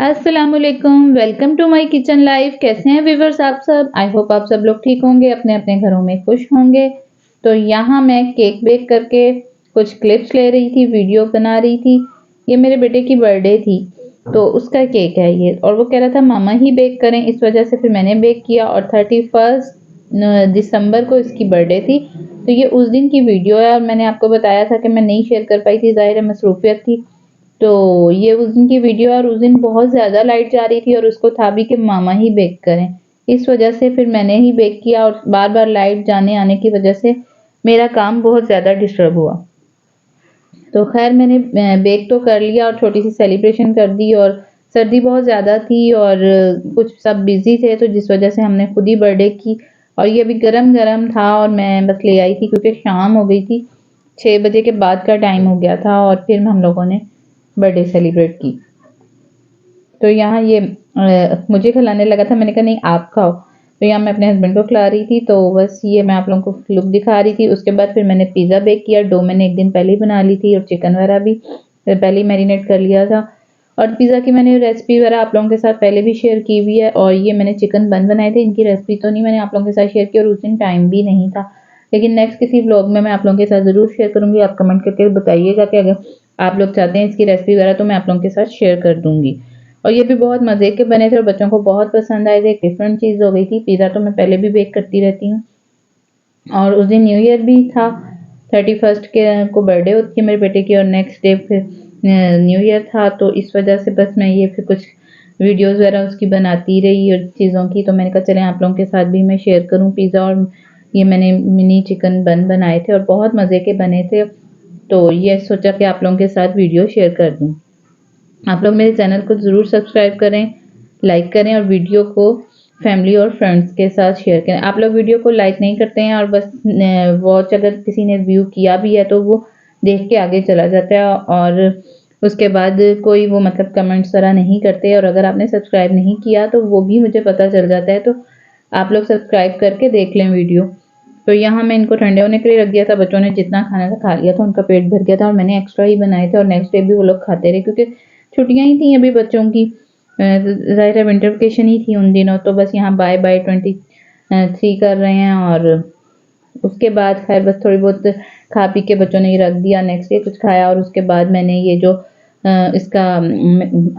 अस्सलामुअलैकुम, welcome to my kitchen life. कैसे हैं व्यूअर्स आप सब? आई होप आप सब लोग ठीक होंगे, अपने अपने घरों में खुश होंगे। तो यहाँ मैं केक बेक करके कुछ क्लिप्स ले रही थी, वीडियो बना रही थी। ये मेरे बेटे की बर्थडे थी तो उसका केक है ये, और वो कह रहा था मामा ही बेक करें, इस वजह से फिर मैंने बेक किया। और 31 दिसंबर को इसकी बर्थडे थी, तो ये उस दिन की वीडियो है। और मैंने आपको बताया था कि मैं नहीं शेयर कर पाई थी, ज़ाहिर है मसरूफियत थी। तो ये उस दिन की वीडियो है, और उस दिन बहुत ज़्यादा लाइट जा रही थी और उसको था भी कि मामा ही बेक करें। इस वजह से फिर मैंने ही बेक किया, और बार बार लाइट जाने आने की वजह से मेरा काम बहुत ज़्यादा डिस्टर्ब हुआ। तो खैर मैंने बेक तो कर लिया और छोटी सी सेलिब्रेशन कर दी। और सर्दी बहुत ज़्यादा थी और कुछ सब बिज़ी थे, तो जिस वजह से हमने खुद ही बर्थडे की। और ये अभी गरम गरम था और मैं बस ले आई थी क्योंकि शाम हो गई थी, 6 बजे के बाद का टाइम हो गया था, और फिर हम लोगों ने बर्थडे सेलिब्रेट की। तो यहाँ ये मुझे खिलाने लगा था, मैंने कहा नहीं आप खाओ। तो यहाँ मैं अपने हस्बैंड को खिला रही थी। तो बस ये मैं आप लोगों को लुक दिखा रही थी। उसके बाद फिर मैंने पिज़्ज़ा बेक किया। डो मैंने एक दिन पहले ही बना ली थी और चिकन वगैरह भी पहले ही मैरिनेट कर लिया था। और पिज़्ज़ा की मैंने रेसिपी वगैरह आप लोगों के साथ पहले भी शेयर की हुई है। और ये मैंने चिकन बन बनाए थे, इनकी रेसिपी तो नहीं मैंने आप लोगों के साथ शेयर की, और उस दिन टाइम भी नहीं था। लेकिन नेक्स्ट किसी ब्लॉग में मैं आप लोगों के साथ ज़रूर शेयर करूँगी। आप कमेंट करके बताइएगा कि अगर आप लोग चाहते हैं इसकी रेसिपी वगैरह, तो मैं आप लोगों के साथ शेयर कर दूँगी। और ये भी बहुत मज़े के बने थे और बच्चों को बहुत पसंद आए थे। एक डिफरेंट चीज़ हो गई थी। पिज़्ज़ा तो मैं पहले भी बेक करती रहती हूँ, और उस दिन न्यू ईयर भी था। 31 के को बर्थडे होती है मेरे बेटे की, और नेक्स्ट डे फिर न्यू ईयर था। तो इस वजह से बस मैं ये फिर कुछ वीडियोस वगैरह उसकी बनाती रही और चीज़ों की। तो मैंने कहा चलें आप लोगों के साथ भी मैं शेयर करूँ पिज़्ज़ा। और ये मैंने मिनी चिकन बन बनाए थे और बहुत मज़े के बने थे। तो ये सोचा कि आप लोगों के साथ वीडियो शेयर कर दूँ। आप लोग मेरे चैनल को ज़रूर सब्सक्राइब करें, लाइक करें, और वीडियो को फैमिली और फ्रेंड्स के साथ शेयर करें। आप लोग वीडियो को लाइक नहीं करते हैं और बस वॉच अगर किसी ने व्यू किया भी है तो वो देख के आगे चला जाता है, और उसके बाद कोई वो मतलब कमेंट्स वगैरह नहीं करते। और अगर आपने सब्सक्राइब नहीं किया तो वो भी मुझे पता चल जाता है। तो आप लोग सब्सक्राइब करके देख लें वीडियो। तो यहाँ मैं इनको ठंडे होने के लिए रख दिया था। बच्चों ने जितना खाना था खा लिया था, उनका पेट भर गया था, और मैंने एक्स्ट्रा ही बनाए थे। और नेक्स्ट डे भी वो लोग खाते रहे क्योंकि छुट्टियां ही थी अभी बच्चों की। ज़ाहिर है विंटर वेकेशन ही थी उन दिनों। तो बस यहाँ बाय बाय 23 कर रहे हैं। और उसके बाद खैर बस थोड़ी बहुत खा पी के बच्चों ने रख दिया। नेक्स्ट डे कुछ खाया, और उसके बाद मैंने ये जो इसका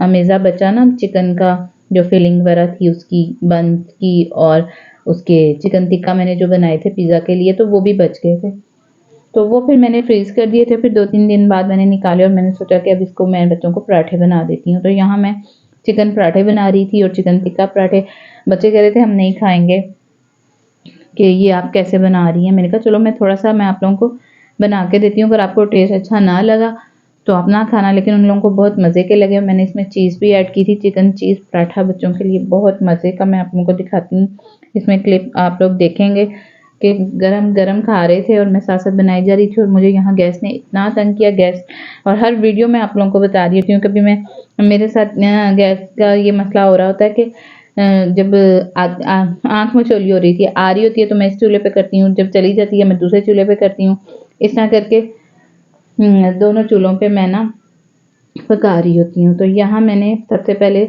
अमेज़ा बचा ना चिकन का, जो फिलिंग वगैरह थी उसकी बंद की, और उसके चिकन टिक्का मैंने जो बनाए थे पिज़्ज़ा के लिए, तो वो भी बच गए थे। तो वो फिर मैंने फ्रीज़ कर दिए थे। फिर 2-3 दिन बाद मैंने निकाले और मैंने सोचा कि अब इसको मैं बच्चों को पराठे बना देती हूँ। तो यहाँ मैं चिकन पराठे बना रही थी और चिकन टिक्का पराठे। बच्चे कह रहे थे हम नहीं खाएँगे, कि ये आप कैसे बना रही हैं। मैंने कहा चलो मैं थोड़ा-सा मैं आप लोगों को बना के देती हूँ, अगर आपको टेस्ट अच्छा ना लगा तो आप ना खाना। लेकिन उन लोगों को बहुत मज़े के लगे। और मैंने इसमें चीज़ भी ऐड की थी, चिकन चीज़ पराठा बच्चों के लिए बहुत मज़े का। मैं आप लोगों को दिखाती हूँ, इसमें क्लिप आप लोग देखेंगे कि गरम-गरम खा रहे थे और मैं साथ-साथ बनाई जा रही थी। और मुझे यहाँ गैस ने इतना तंग किया, गैस। और हर वीडियो में आप लोगों को बता रही होती हूँ, कभी मैं मेरे साथ गैस का ये मसला हो रहा होता है कि जब आँख मचोली हो रही थी, आ रही होती है तो मैं इस चूल्हे पे करती हूँ, जब चली जाती है मैं दूसरे चूल्हे पे करती हूँ। इस तरह करके दोनों चूल्हों पे मैं ना पका रही होती हूँ। तो यहाँ मैंने सबसे पहले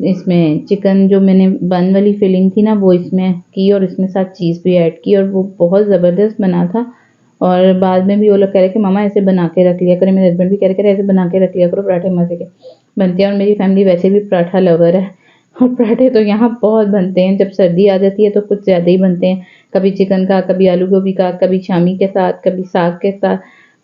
इसमें चिकन जो मैंने बन वाली फिलिंग थी ना वो इसमें की, और इसमें साथ चीज़ भी ऐड की, और वो बहुत ज़बरदस्त बना था। और बाद में भी वो लोग कह रहे कि मामा ऐसे बना के रख लिया करें। मेरे हस्बैंड भी कह रहे ऐसे बना के रख लिया करो, पराठे मज़े के बनते हैं। और मेरी फैमिली वैसे भी पराठा लवर है, और पराठे तो यहाँ बहुत बनते हैं। जब सर्दी आ जाती है तो कुछ ज़्यादा ही बनते हैं, कभी चिकन का, कभी आलू गोभी का, कभी शामी के साथ, कभी साग के साथ।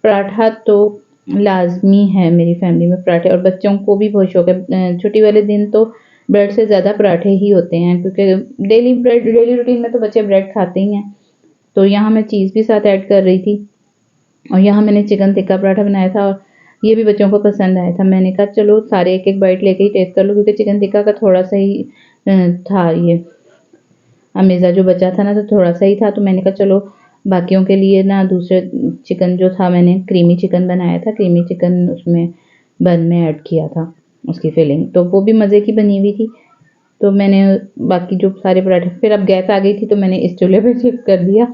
पराठा तो लाज़मी है मेरी फैमिली में, पराठे। और बच्चों को भी बहुत शौक है। छुट्टी वाले दिन तो ब्रेड से ज़्यादा पराठे ही होते हैं, क्योंकि डेली रूटीन में तो बच्चे ब्रेड खाते ही हैं। तो यहाँ मैं चीज़ भी साथ ऐड कर रही थी। और यहाँ मैंने चिकन टिक्का पराठा बनाया था, और ये भी बच्चों को पसंद आया था। मैंने कहा चलो सारे एक एक बाइट लेके ही टेस्ट कर लो, क्योंकि चिकन टिक्का का थोड़ा सा ही था ये अमेज़ा जो बचा था ना, तो थोड़ा सा ही था। तो मैंने कहा चलो बाकियों के लिए ना दूसरे चिकन जो था, मैंने क्रीमी चिकन बनाया था, क्रीमी चिकन उसमें बन में ऐड किया था उसकी फिलिंग, तो वो भी मज़े की बनी हुई थी। तो मैंने बाकी जो सारे पराठे, फिर अब गैस आ गई थी तो मैंने इस चूल्हे पे शिफ्ट कर दिया।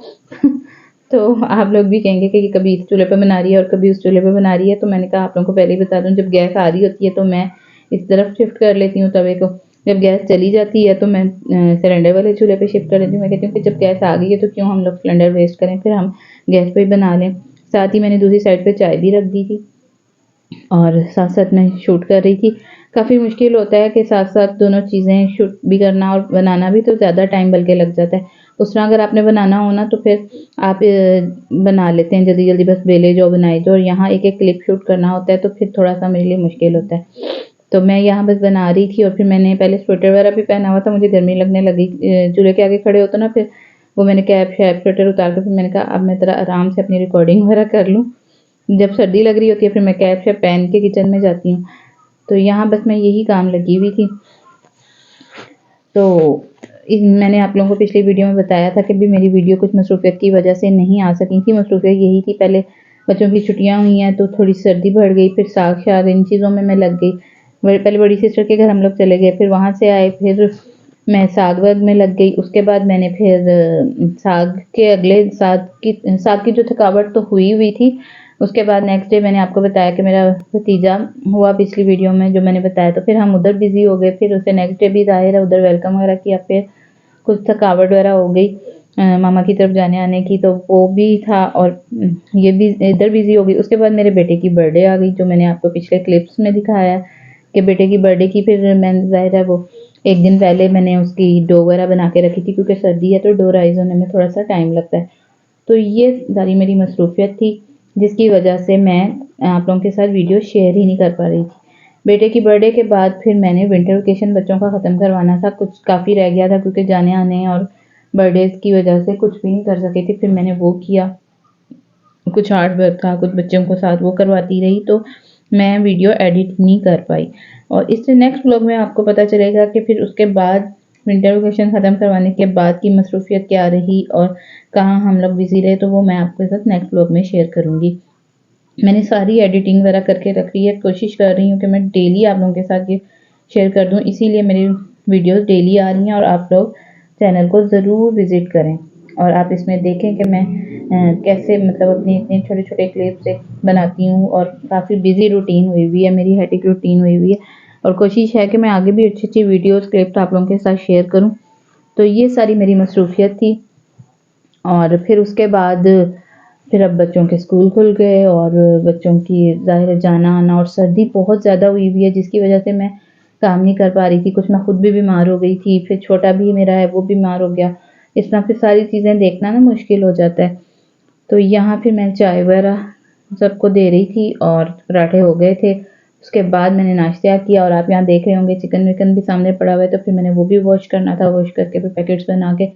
तो आप लोग भी कहेंगे कि कभी इस चूल्हे पे बना रही है और कभी उस चूल्हे पे बना रही है। तो मैंने कहा आप लोगों को पहले ही बता दूं, जब गैस आ रही होती है तो मैं इस तरफ शिफ्ट कर लेती हूँ तवे को। जब गैस चली जाती है तो मैं सिलेंडर वाले चूल्हे पे शिफ्ट कर लेती हूँ। मैं कहती हूँ कि जब गैस आ गई है तो क्यों हम लोग सिलेंडर वेस्ट करें, फिर हम गैस पे ही बना लें। साथ ही मैंने दूसरी साइड पे चाय भी रख दी थी और साथ साथ मैं शूट कर रही थी। काफ़ी मुश्किल होता है कि साथ साथ दोनों चीज़ें शूट भी करना और बनाना भी, तो ज़्यादा टाइम बल्कि लग जाता है। उस तरह अगर आपने बनाना हो ना तो फिर आप बना लेते हैं जल्दी जल्दी, बस बेले जो बनाए जो, और यहाँ एक एक क्लिप शूट करना होता है तो फिर थोड़ा सा मेरे लिए मुश्किल होता है। तो मैं यहाँ बस बना रही थी और फिर मैंने पहले स्वेटर वगैरह भी पहना हुआ था, मुझे गर्मी लगने लगी। चूल्हे के आगे खड़े होते ना, फिर वो मैंने कैप शैप स्वेटर उतार कर फिर मैंने कहा अब मैं ज़रा आराम से अपनी रिकॉर्डिंग वगैरह कर लूँ। जब सर्दी लग रही होती है फिर मैं कैप शैप पहन के किचन में जाती हूँ। तो यहाँ बस मैं यही काम लगी हुई थी। तो मैंने आप लोगों को पिछली वीडियो में बताया था कि भी मेरी वीडियो कुछ मसरूफियत की वजह से नहीं आ सकी थी। मसरूफियत यही थी, पहले बच्चों की छुट्टियां हुई हैं तो थोड़ी सर्दी बढ़ गई, फिर साग शाग इन चीज़ों में मैं लग गई। पहले बड़ी सिस्टर के घर हम लोग चले गए, फिर वहाँ से आए, फिर मैं साग वाग में लग गई। उसके बाद मैंने फिर साग के अगले साग की जो थकावट तो हुई थी। उसके बाद नेक्स्ट डे मैंने आपको बताया कि मेरा भतीजा हुआ पिछली वीडियो में जो मैंने बताया, तो फिर हम उधर बिजी हो गए। फिर उसे नेक्स्ट डे भी ज़ाहिर है उधर वेलकम वगैरह किया, फिर कुछ थकावट वगैरह हो गई मामा की तरफ जाने आने की, तो वो भी था और ये भी इधर बिजी हो गई। उसके बाद मेरे बेटे की बर्थडे आ गई, जो मैंने आपको पिछले क्लिप्स में दिखाया कि बेटे की बर्थडे की फिर मैंने ज़ाहिर है वो एक दिन पहले मैंने उसकी डो वगैरह बना के रखी थी, क्योंकि सर्दी है तो डो राइज होने में थोड़ा सा टाइम लगता है। तो ये सारी मेरी मसरूफियत थी जिसकी वजह से मैं आप लोगों के साथ वीडियो शेयर ही नहीं कर पा रही थी। बेटे की बर्थडे के बाद फिर मैंने विंटर वेकेशन बच्चों का ख़त्म करवाना था, कुछ काफ़ी रह गया था क्योंकि जाने आने और बर्थडेज की वजह से कुछ भी नहीं कर सके थे। फिर मैंने वो किया, कुछ आर्ट वर्क था, कुछ बच्चों को साथ वो करवाती रही, तो मैं वीडियो एडिट नहीं कर पाई। और इससे नेक्स्ट व्लॉग में आपको पता चलेगा कि फिर उसके बाद विंटर वेकेशन ख़त्म करवाने के बाद की मसरूफियत क्या रही और कहाँ हम लोग बिज़ी रहे, तो वो मैं आपके साथ नेक्स्ट व्लॉग में शेयर करूँगी। मैंने सारी एडिटिंग वगैरह करके रख ली है, कोशिश कर रही हूँ कि मैं डेली आप लोगों के साथ ये शेयर कर दूँ, इसीलिए मेरी वीडियोस डेली आ रही हैं। और आप लोग चैनल को ज़रूर विज़िट करें और आप इसमें देखें कि मैं कैसे मतलब अपनी इतने छोटे छोटे क्लिप्स बनाती हूँ। और काफ़ी बिजी रूटीन हुई है, मेरी हेक्टिक रूटीन हुई है, और कोशिश है कि मैं आगे भी अच्छी अच्छी वीडियोज़ क्लिप्स आप लोगों के साथ शेयर करूँ। तो ये सारी मेरी मसरूफियत थी। और फिर उसके बाद फिर अब बच्चों के स्कूल खुल गए और बच्चों की ज़ाहिर जाना आना, और सर्दी बहुत ज़्यादा हुई है जिसकी वजह से मैं काम नहीं कर पा रही थी। कुछ मैं खुद भी बीमार हो गई थी, फिर छोटा भी मेरा है वो बीमार हो गया। इस तरह फिर सारी चीज़ें देखना ना मुश्किल हो जाता है। तो यहाँ फिर मैं चाय वगैरह सबको दे रही थी और पराठे हो गए थे। उसके बाद मैंने नाश्ता किया और आप यहाँ देख रहे होंगे चिकन विकन भी सामने पड़ा हुआ है, तो फिर मैंने वो भी वॉश करना था। वॉश करके फिर पैकेट्स बना के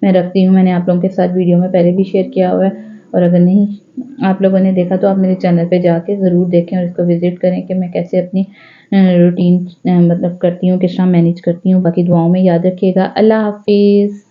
मैं रखती हूँ। मैंने आप लोगों के साथ वीडियो में पहले भी शेयर किया हुआ है, और अगर नहीं आप लोगों ने देखा तो आप मेरे चैनल पे जाके ज़रूर देखें और इसको विज़िट करें कि मैं कैसे अपनी रूटीन मतलब करती हूँ, किस तरह मैनेज करती हूँ। बाकी दुआओं में याद रखिएगा। अल्लाह हाफिज़।